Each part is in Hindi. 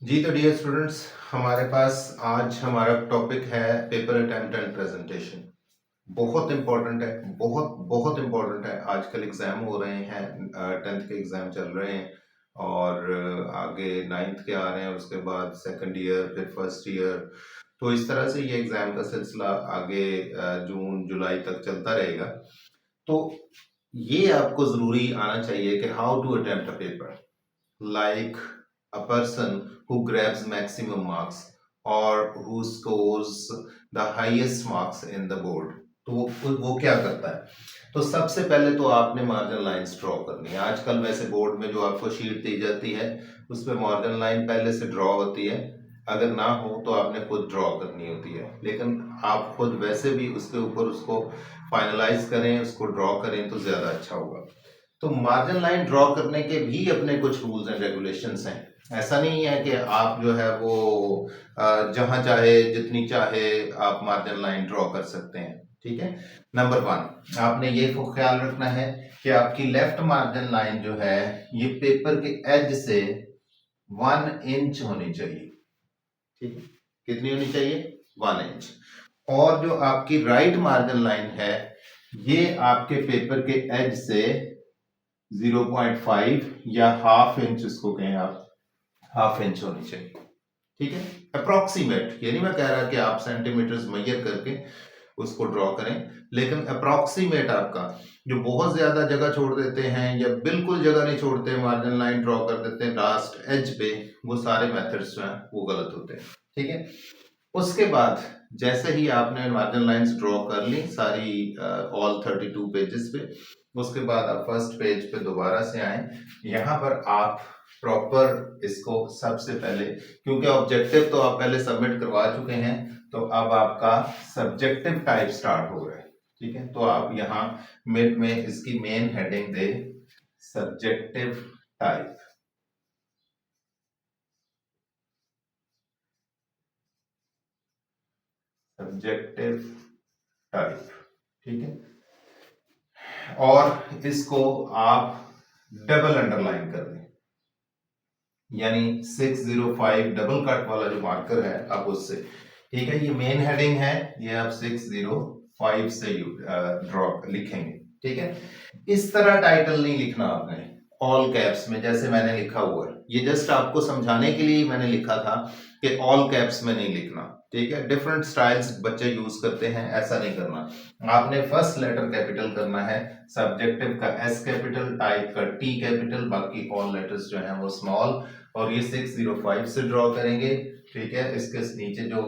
जी तो डियर स्टूडेंट्स, हमारे पास आज हमारा टॉपिक है पेपर अटेम्प्ट एंड प्रेजेंटेशन। बहुत इंपॉर्टेंट है, बहुत बहुत इंपॉर्टेंट है। आजकल एग्जाम हो रहे हैं, 10th के एग्जाम चल रहे हैं और आगे 9th के आ रहे हैं, उसके बाद सेकंड ईयर, फिर फर्स्ट ईयर। तो इस तरह से ये एग्जाम का सिलसिला आगे जून जुलाई तक चलता रहेगा। तो ये आपको जरूरी आना चाहिए कि how to attempt a paper, like a person who grabs maximum marks or who scores the highest marks in the board। तो वो क्या करता है? तो सबसे पहले तो आपने मार्जिन लाइंस ड्रॉ करनी है। आजकल वैसे बोर्ड में जो आपको शीट दी जाती है उस पर मार्जिन लाइन पहले से ड्रॉ होती है, अगर ना हो तो आपने खुद ड्रॉ करनी होती है। लेकिन आप खुद वैसे भी उसके ऊपर उसको फाइनलाइज करें, उसको ड्रॉ करें तो ज्यादा अच्छा होगा। तो मार्जिन लाइन ड्रॉ करने के भी अपने कुछ रूल्स एंड रेगुलेशंस हैं। ऐसा नहीं है कि आप जो है वो जहां चाहे जितनी चाहे आप मार्जिन लाइन ड्रॉ कर सकते हैं। ठीक है। नंबर 1, आपने ये ख्याल रखना है कि आपकी लेफ्ट मार्जिन लाइन जो है ये पेपर के एज से 1 इंच होनी चाहिए। ठीक है। कितनी होनी चाहिए? 1 इंच। और जो आपकी राइट मार्जिन लाइन है ये आपके पेपर के एज से 0.5 या हाफ इंच, इसको कहें आप, हाफ इंच होनी चाहिए। ठीक है। अप्रोक्सीमेट, ये नहीं मैं कह रहा कि आप सेंटीमीटर्स मेजर करके उसको ड्रॉ करें, लेकिन अप्रोक्सीमेट आपका, जो बहुत ज्यादा जगह छोड़ देते हैं या बिल्कुल जगह नहीं छोड़ते, मार्जिन लाइन ड्रॉ कर देते हैं लास्ट एज पे, वो सारे मेथड्स जो हैं वो गलत होते हैं। ठीक है। उसके बाद जैसे ही आपने मार्जिन लाइंस ड्रॉ कर ली सारी, ऑल 32 पेजेस पे, उसके बाद आप फर्स्ट पेज पे दोबारा से आए। यहाँ पर आप प्रॉपर इसको सबसे पहले, क्योंकि ऑब्जेक्टिव तो आप पहले सबमिट करवा चुके हैं, तो अब आपका सब्जेक्टिव टाइप स्टार्ट हो रहा है। ठीक है। तो आप यहाँ मिड में इसकी मेन हेडिंग दे सब्जेक्टिव टाइप। Subjective type. ठीक है। और इसको आप डबल अंडरलाइन कर दें, यानी 605 डबल कट वाला जो मार्कर है आप उससे। ठीक है। ये मेन हेडिंग है, ये आप 605 से ड्रॉ लिखेंगे। ठीक है। इस तरह टाइटल नहीं लिखना आपने ऑल कैप्स में जैसे मैंने लिखा हुआ है। ये जस्ट आपको समझाने के लिए मैंने लिखा था कि ऑल कैप्स में नहीं लिखना। ठीक है। डिफरेंट स्टाइल्स बच्चे यूज करते हैं, ऐसा नहीं करना। आपने फर्स्ट लेटर कैपिटल करना है, सब्जेक्टिव का एस कैपिटल, टाइप का टी कैपिटल, बाकी ऑल लेटर्स जो हैं वो स्मॉल। और ये 605 से ड्रॉ करेंगे। ठीक है। इसके नीचे जो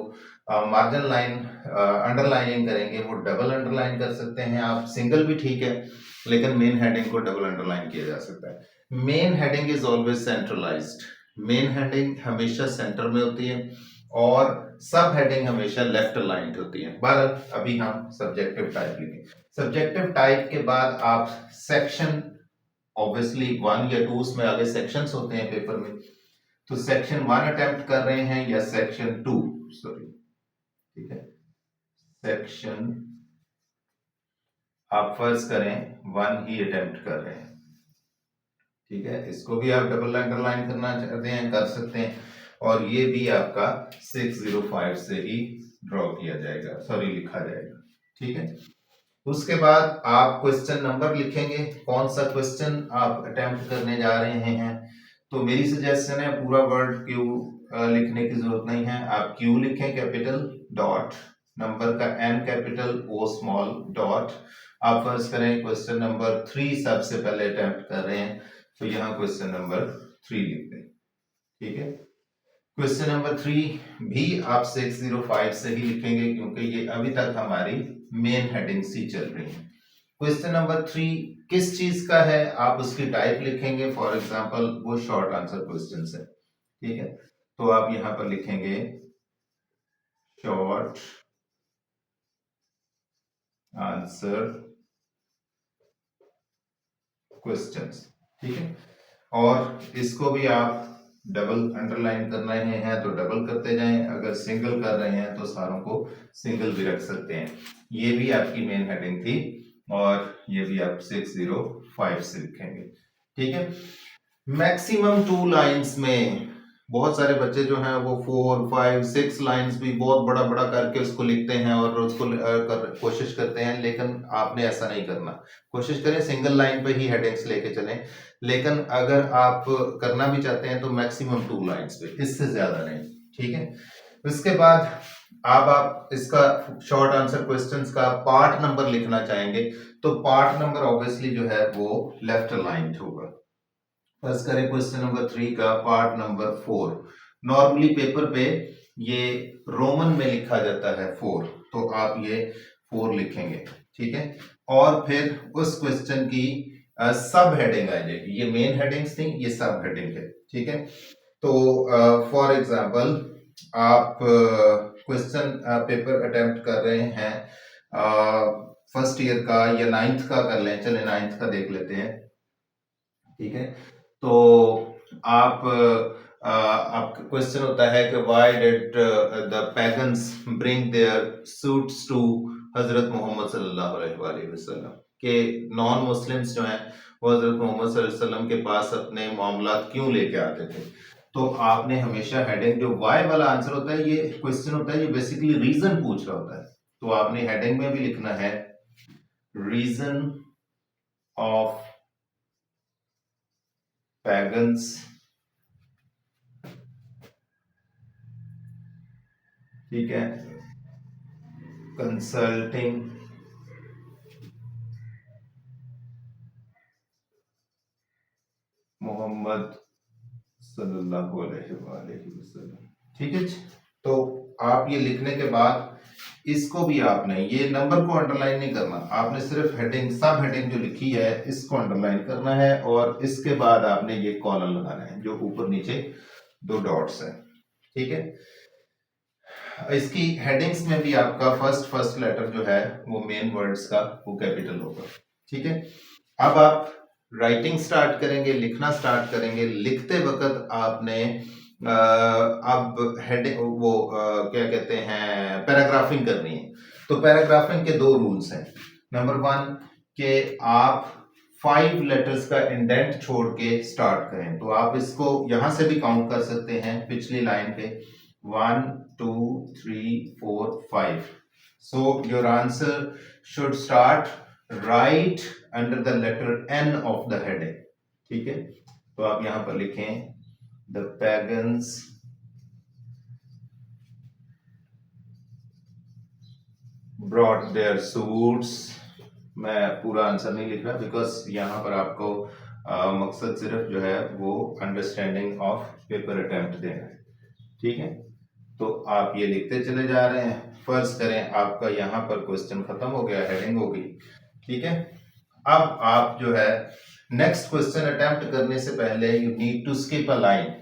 मार्जिन लाइन अंडरलाइनिंग करेंगे वो डबल अंडरलाइन कर सकते हैं आप, सिंगल भी ठीक है, लेकिन मेन हेडिंग को डबल अंडरलाइन किया जा सकता है। Main heading is always centralised. Main heading हमेशा सेंटर में होती है और सब हेडिंग हमेशा लेफ्ट अलाइंड होती है। बहरहाल अभी हम सब्जेक्टिव टाइप लिखेंगे। सब्जेक्टिव टाइप के बाद आप सेक्शन, ऑब्वियसली 1 या 2 उसमें आगे सेक्शंस होते हैं पेपर में, तो सेक्शन 1 अटेम्प्ट कर रहे हैं या सेक्शन 2, सॉरी। ठीक है। सेक्शन, आप फर्ज करें 1 ही अटेम्प्ट कर रहे हैं। ठीक है। इसको भी आप डबल अंडरलाइन करना चाहते हैं कर सकते हैं, और ये भी आपका 605 से ही ड्रॉ किया जाएगा, सॉरी लिखा जाएगा। ठीक है। उसके बाद आप क्वेश्चन नंबर लिखेंगे, कौन सा क्वेश्चन आप अटेम्प्ट करने जा रहे हैं। तो मेरी सजेशन है पूरा वर्ड क्यू लिखने की जरूरत नहीं है, आप क्यू लिखें कैपिटल, डॉट, नंबर का एन कैपिटल, ओ स्मॉल, डॉट। आप फर्ज करें क्वेश्चन नंबर 3 सबसे पहले अटेम्प्ट कर रहे हैं, तो यहाँ क्वेश्चन नंबर 3 लिख दें। ठीक है। क्वेश्चन नंबर 3 भी आप 605 से ही लिखेंगे क्योंकि ये अभी तक हमारी मेन हेडिंग सी चल रही है। क्वेश्चन नंबर 3 किस चीज का है आप उसकी टाइप लिखेंगे, फॉर एग्जांपल वो शॉर्ट आंसर क्वेश्चन है। ठीक है। तो आप यहां पर लिखेंगे शॉर्ट आंसर क्वेश्चंस। ठीक है। और इसको भी आप डबल अंडरलाइन कर रहे हैं तो डबल करते जाएं, अगर सिंगल कर रहे हैं तो सारों को सिंगल भी रख सकते हैं। ये भी आपकी मेन हेडिंग थी और ये भी आप 605 से लिखेंगे। ठीक है। मैक्सिमम 2 लाइंस में बहुत सारे बच्चे जो हैं वो 4, 5, 6 लाइंस भी बहुत बड़ा बड़ा करके उसको लिखते हैं और उसको कोशिश करते हैं, लेकिन आपने ऐसा नहीं करना। कोशिश करें सिंगल लाइन पे ही हेडिंग्स लेके चलें, लेकिन अगर आप करना भी चाहते हैं तो मैक्सिमम 2 लाइंस पे, इससे ज्यादा नहीं। ठीक है, उसके बाद आप इसका शॉर्ट आंसर क्वेश्चंस का पार्ट नंबर लिखना चाहेंगे तो पार्ट नंबर ऑब्वियसली जो है वो लेफ्ट अलाइंड होगा। फर्स्ट करें क्वेश्चन नंबर 3 का पार्ट नंबर 4। नॉर्मली पेपर पे ये रोमन में लिखा जाता है 4, तो आप ये 4 लिखेंगे। ठीक है, और फिर उस क्वेश्चन की सब हेडिंग आ जाएगी। ये मेन हेडिंग्स नहीं, ये सब हेडिंग है। ठीक है, तो फॉर एग्जांपल आप क्वेश्चन पेपर अटेम्प्ट कर रहे हैं फर्स्ट ईयर का या 9th का कर लें, चले 9th का देख लेते हैं। ठीक है, तो आपका क्वेश्चन होता है कि why did the pagans bring their suits to हजरत मोहम्मद सल्लल्लाहु अलैहि वसल्लम, के नॉन मुस्लिम्स जो हैं वो हजरत मोहम्मद सल्लल्लाहु अलैहि वसल्लम के पास अपने मामलात क्यों लेके आते थे। तो आपने हमेशा हेडिंग, जो वाई वाला आंसर होता है, ये क्वेश्चन होता है, ये बेसिकली रीजन पूछ रहा होता है, तो आपने हेडिंग में भी लिखना है रीजन ऑफ पैगन्स ठीक है कंसल्टिंग मोहम्मद सल्लल्लाहु अलैहि वसल्लम। ठीक है, तो आप ये लिखने के बाद इसको भी आपने ये नंबर को अंडरलाइन नहीं करना, आपने सिर्फ हेडिंग, सब हेडिंग जो लिखी है इसको अंडरलाइन करना है, और इसके बाद आपने ये कॉलम लगाना है जो ऊपर नीचे 2 डॉट्स है। ठीक है, इसकी हेडिंग्स में भी आपका फर्स्ट लेटर जो है वो मेन वर्ड्स का वो कैपिटल होगा। ठीक है, अब आप राइटिंग स्टार्ट करेंगे, लिखना स्टार्ट करेंगे। लिखते वक्त आपने अब हेडिंग वो क्या कहते हैं, पैराग्राफिंग करनी है। तो पैराग्राफिंग के 2 रूल्स हैं। नंबर 1 कि आप 5 लेटर्स का इंडेंट छोड़ के स्टार्ट करें, तो आप इसको यहां से भी काउंट कर सकते हैं पिछली लाइन पे 1 2 3 4 5। So your answer should start right under the letter N of the heading। ठीक है, तो आप यहां पर लिखें the pagans brought their suits। मैं पूरा आंसर नहीं लिख रहा बिकॉज यहां पर आपको मकसद सिर्फ जो है वो अंडरस्टैंडिंग ऑफ पेपर अटेम्प्ट देना है। ठीक है, तो आप ये लिखते चले जा रहे हैं। फर्ज करें आपका यहाँ पर क्वेश्चन खत्म हो गया, हेडिंग हो गई। ठीक है, अब आप जो है नेक्स्ट क्वेश्चन अटेम्प्ट करने से पहले you need to skip a line.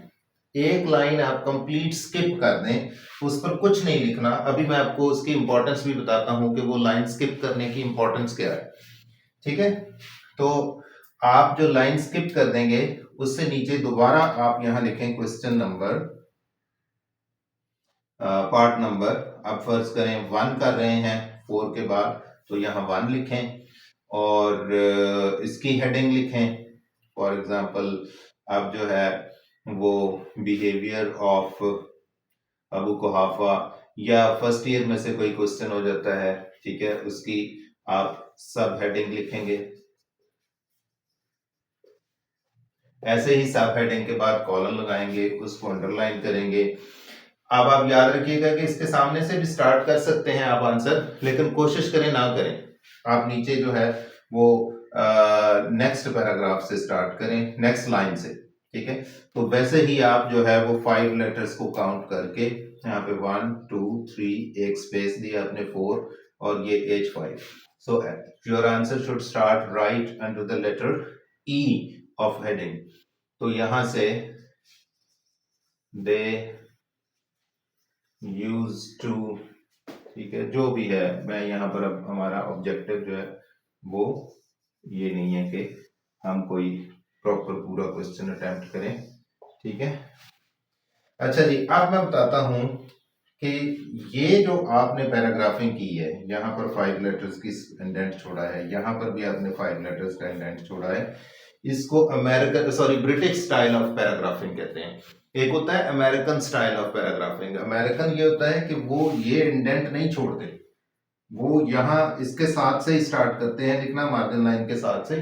एक लाइन आप कंप्लीट स्किप कर दें, उस पर कुछ नहीं लिखना। अभी मैं आपको उसकी इंपॉर्टेंस भी बताता हूं कि वो लाइन स्किप करने की इंपॉर्टेंस क्या है। ठीक है, तो आप जो लाइन स्किप कर देंगे उससे नीचे दोबारा आप यहां लिखें क्वेश्चन नंबर पार्ट नंबर। अब फर्ज करें 1 कर रहे हैं 4 के बाद, तो यहाँ 1 लिखें और इसकी हेडिंग लिखें। फॉर एग्जांपल अब जो है वो बिहेवियर ऑफ अबू कुहाफा, या फर्स्ट ईयर में से कोई क्वेश्चन हो जाता है। ठीक है, उसकी आप सब हेडिंग लिखेंगे। ऐसे ही सब हेडिंग के बाद कॉलम लगाएंगे, उसको अंडरलाइन करेंगे। अब आप याद रखिएगा कि इसके सामने से भी स्टार्ट कर सकते हैं आप आंसर, लेकिन कोशिश करें ना करें। आप नीचे जो है वो नेक्स्ट पैराग्राफ से स्टार्ट करें, नेक्स्ट लाइन से। ठीक है, तो वैसे ही आप जो है वो 5 लेटर्स को काउंट करके यहाँ पे 1 2 3 एक स्पेस दिया आपने 4 और ये H5। So your answer should start right under the letter E of heading. तो यहां से दे यूज टू, ठीक है, जो भी है, मैं यहाँ पर अब हमारा ऑब्जेक्टिव जो है वो ये नहीं है कि हम कोई प्रॉपर पूरा क्वेश्चन अटेम्प्ट करें। ठीक है, अच्छा जी, अब मैं बताता हूं कि ये जो आपने पैराग्राफिंग की है, यहाँ पर 5 लेटर्स की इंडेंट छोड़ा है, यहाँ पर भी आपने 5 लेटर्स का इंडेंट छोड़ा है। इसको American sorry British style of paragraphing कहते हैं। एक होता है American style of paragraphing. American ये होता है कि वो ये इंडेंट नहीं छोड़ते, वो यहाँ इसके साथ से ही स्टार्ट करते हैं लिखना, मार्जिन लाइन के साथ से,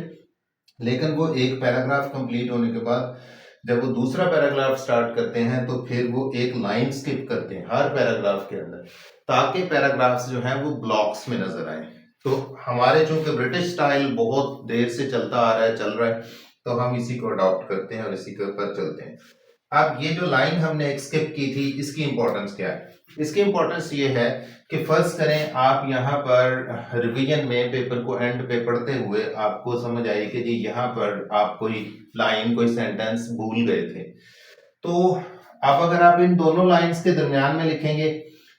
लेकिन वो एक पैराग्राफ कंप्लीट होने के बाद जब वो दूसरा पैराग्राफ स्टार्ट करते हैं तो फिर वो एक लाइन स्किप करते हैं हर पैराग्राफ के अंदर, ताकि पैराग्राफ्स जो हैं वो ब्लॉक्स में नजर आए। तो हमारे चूंकि ब्रिटिश स्टाइल बहुत देर से चलता आ रहा है, चल रहा है, तो हम इसी को अडॉप्ट करते हैं और इसी के ऊपर चलते हैं। अब ये जो लाइन हमने एक स्किप की थी, इसकी इंपॉर्टेंस क्या है? इसकी इंपॉर्टेंस ये है कि फर्ज करें आप यहाँ पर रिवीजन में पेपर को एंड पे पढ़ते हुए आपको समझ आई कि जी यहाँ पर आप कोई लाइन, कोई सेंटेंस भूल गए थे। तो अब अगर आप इन दोनों लाइंस के दरमियान में लिखेंगे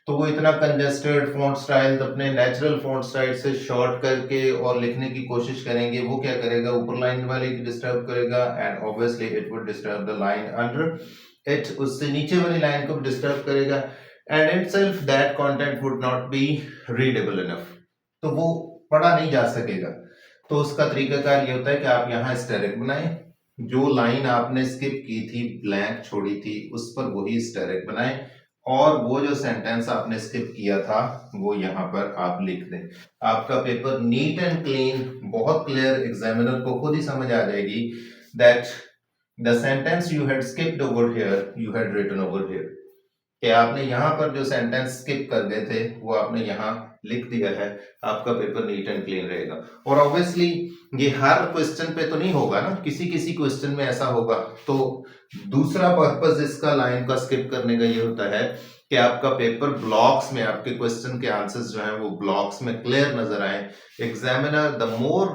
तो वो इतना कंजेस्टेड फॉन्ट स्टाइल अपने नेचुरल फॉन्ट स्टाइल से शॉर्ट करके और लिखने की कोशिश करेंगे, वो क्या करेगा, ऊपर लाइन वाले की डिस्टर्ब करेगा and obviously it would disturb the line under it, उससे नीचे वाली लाइन को डिस्टर्ब करेगा and itself that content would not be readable enough, तो वो पढ़ा नहीं जा सकेगा। तो उसका तरीकाकार ये होता है कि आप यहाँ स्टेरिक बनाएं, जो लाइन आपने स्किप की थी, ब्लैंक छोड़ी थी, उस पर वही स्टेरिक बनाएं और वो जो सेंटेंस आपने स्किप किया था वो यहाँ पर आप लिख दें। आपका पेपर नीट एंड क्लीन, बहुत क्लियर, एग्जामिनर को खुद ही समझ आ जाएगी that the sentence you had skipped over here you had written over here, कि आपने यहाँ पर जो सेंटेंस स्किप कर गए थे वो आपने यहाँ लिख दिया है। आपका पेपर नीट एंड क्लीन रहेगा। और ऑब्वियसली ये हर क्वेश्चन पे तो नहीं होगा ना, किसी किसी क्वेश्चन में ऐसा होगा। तो दूसरा पर्पस इसका लाइन का स्किप करने का ये होता है कि आपका पेपर ब्लॉक्स में, आपके क्वेश्चन के आंसर्स जो हैं वो ब्लॉक्स में क्लियर नजर आए। Examiner the more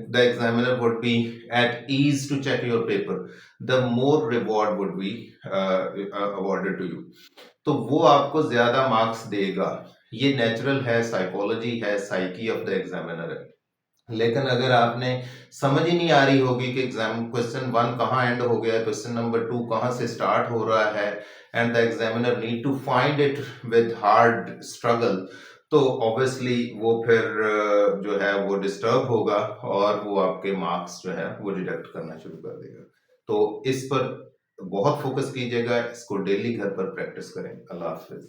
the examiner would be at ease to check your paper, the more reward would be awarded to you, तो वो आपको ज्यादा मार्क्स देगा। ये नेचुरल है, साइकोलॉजी है, साइकी ऑफ द एग्जामिनर है। लेकिन अगर आपने समझ ही नहीं आ रही होगी कि एग्जाम क्वेश्चन 1 कहाँ एंड हो गया, क्वेश्चन नंबर 2 कहाँ से स्टार्ट हो रहा है and the examiner need to find it with hard struggle, तो ऑब्वियसली वो फिर जो है वो डिस्टर्ब होगा और वो आपके मार्क्स जो है वो डिडक्ट करना शुरू कर देगा। तो इस पर बहुत फोकस कीजिएगा, इसको डेली घर पर प्रैक्टिस करें। अल्लाह हाफिज।